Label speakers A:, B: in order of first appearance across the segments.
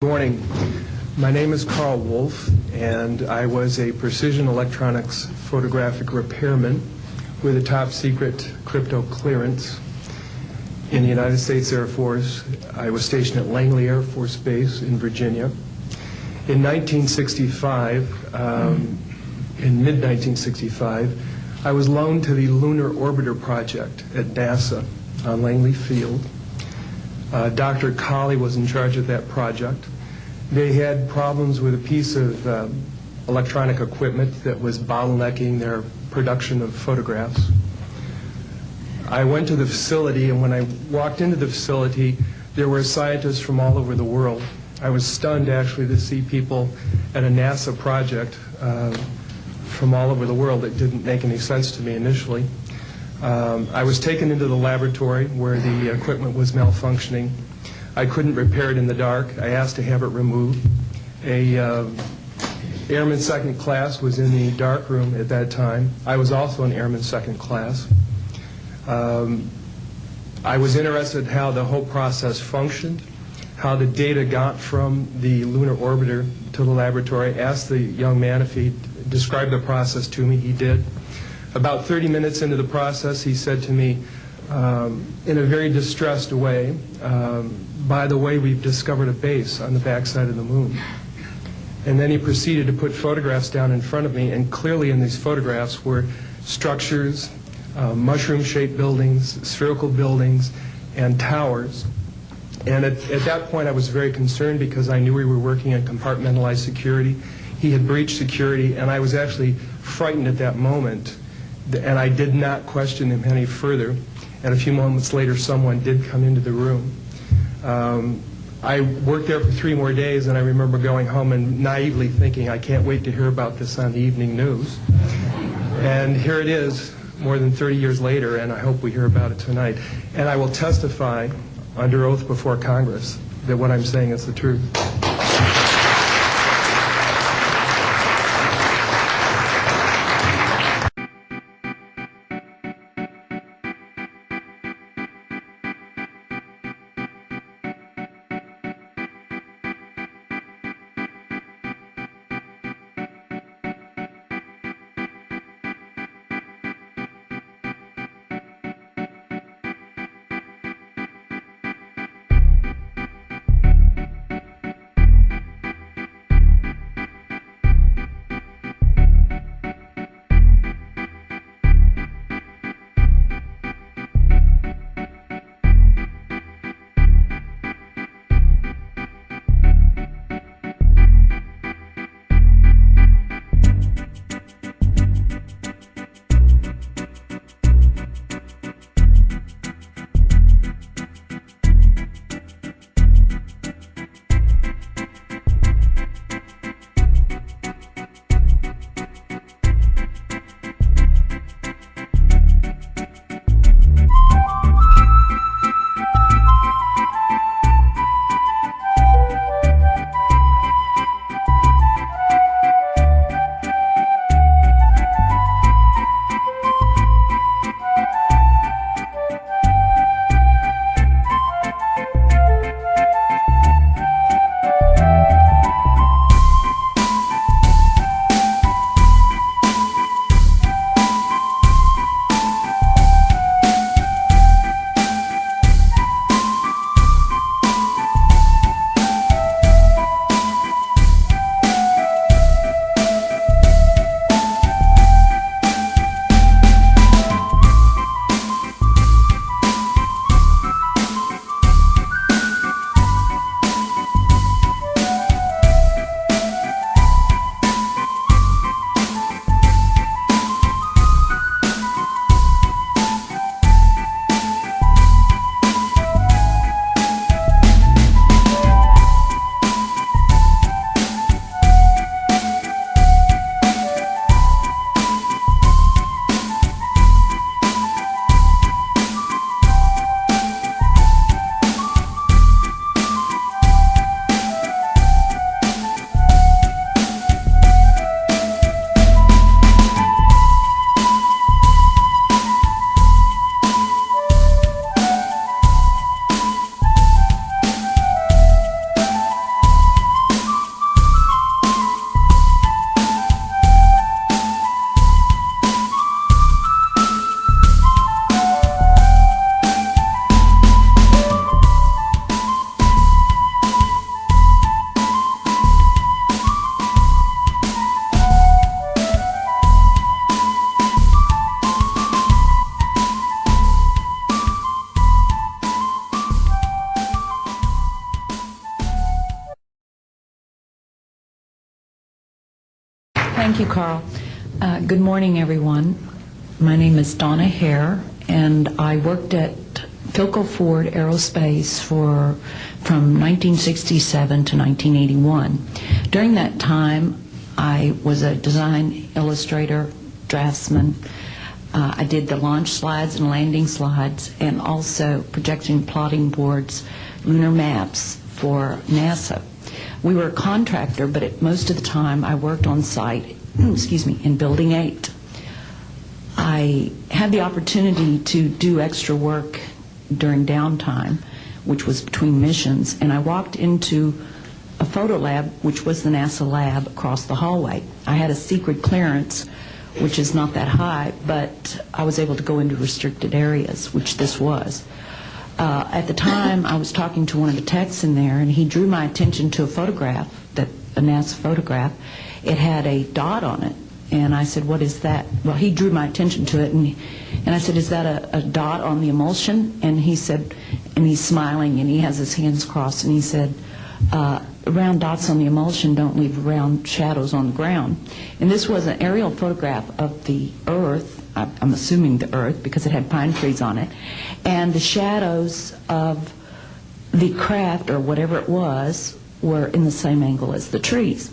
A: Good morning. My name is Carl Wolf, and I was a precision electronics photographic repairman with a top secret crypto clearance in the United States Air Force. I was stationed at Langley Air Force Base in Virginia. In 1965, in mid-1965, I was loaned to the Lunar Orbiter project at NASA on Langley Field. Dr. Colley was in charge of that project. They had problems with a piece of electronic equipment that was bottlenecking their production of photographs. I went to the facility, and when I walked into the facility, there were scientists from all over the world. I was stunned, actually, to see people at a NASA project from all over the world. It didn't make any sense to me initially. I was taken into the laboratory where the equipment was malfunctioning. I couldn't repair it in the dark. I asked to have it removed. A airman second class was in the dark room at that time. I was also an airman second class. I was interested in how the whole process functioned, how the data got from the lunar orbiter to the laboratory. I asked the young man if he'd describe the process to me. He did. About 30 minutes into the process, he said to me, in a very distressed way, by the way, we've discovered a base on the backside of the moon. And then he proceeded to put photographs down in front of me, and clearly in these photographs were structures, mushroom-shaped buildings, spherical buildings, and towers. And at that point, I was very concerned because I knew we were working on compartmentalized security. He had breached security, and I was actually frightened at that moment. And I did not question him any further. And a few moments later, someone did come into the room. I worked there for 3 more days, and I remember going home and naively thinking, I can't wait to hear about this on the evening news. And here it is, more than 30 years later, and I hope we hear about it tonight. And I will testify under oath before Congress that what I'm saying is the truth.
B: Thank you, Carl. Good morning, everyone. My name is Donna Hare, and I worked at Philco Ford Aerospace from 1967 to 1981. During that time, I was a design illustrator, draftsman. I did the launch slides and landing slides, and also projection plotting boards, lunar maps for NASA. We were a contractor, but most of the time I worked on site, in Building 8. I had the opportunity to do extra work during downtime, which was between missions, and I walked into a photo lab, which was the NASA lab across the hallway. I had a secret clearance, which is not that high, but I was able to go into restricted areas, which this was. At the time, I was talking to one of the techs in there, and he drew my attention to a photograph, a NASA photograph. It had a dot on it, and I said, "What is that?" Well, he drew my attention to it, and I said, "Is that a dot on the emulsion?" And he said, and he's smiling, and he has his hands crossed, and he said, "Round dots on the emulsion don't leave round shadows on the ground." And this was an aerial photograph of the Earth. I'm assuming the Earth because it had pine trees on it, and the shadows of the craft or whatever it was were in the same angle as the trees.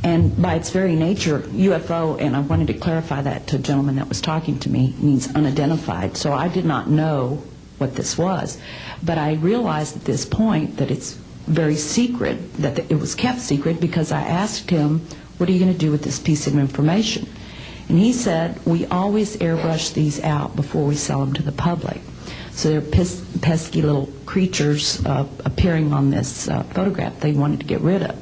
B: And by its very nature, UFO, and I wanted to clarify that to a gentleman that was talking to me, means unidentified. So I did not know what this was, but I realized at this point that it's very secret, that it was kept secret, because I asked him, "What are you going to do with this piece of information?" And he said, "We always airbrush these out before we sell them to the public." So they're pesky little creatures appearing on this photograph they wanted to get rid of.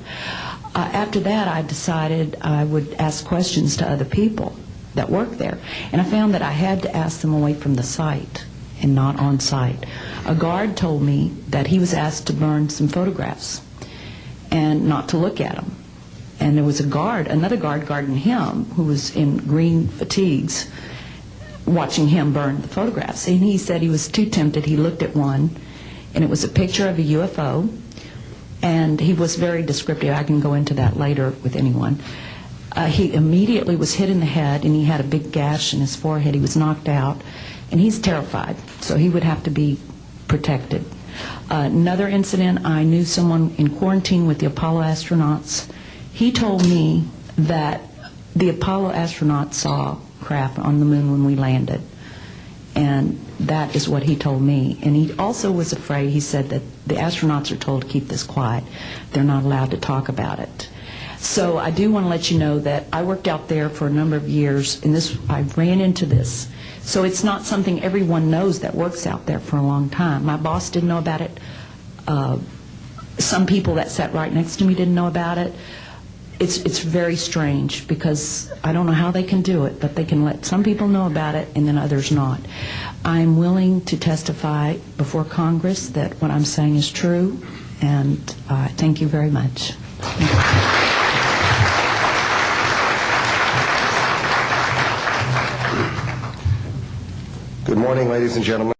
B: After that, I decided I would ask questions to other people that work there. And I found that I had to ask them away from the site and not on site. A guard told me that he was asked to burn some photographs and not to look at them. And there was another guard guarding him, who was in green fatigues, watching him burn the photographs. And he said he was too tempted. He looked at one, and it was a picture of a UFO, and he was very descriptive. I can go into that later with anyone. He immediately was hit in the head, and he had a big gash in his forehead. He was knocked out, and he's terrified, so he would have to be protected. Another incident, I knew someone in quarantine with the Apollo astronauts. He told me that the Apollo astronauts saw craft on the moon when we landed, and that is what he told me. And he also was afraid. He said that the astronauts are told to keep this quiet. They're not allowed to talk about it. So I do want to let you know that I worked out there for a number of years, and I ran into this. So it's not something everyone knows that works out there for a long time. My boss didn't know about it. Some people that sat right next to me didn't know about it. It's very strange, because I don't know how they can do it, but they can let some people know about it and then others not. I'm willing to testify before Congress that what I'm saying is true, and thank you very much.
C: Good morning, ladies and gentlemen.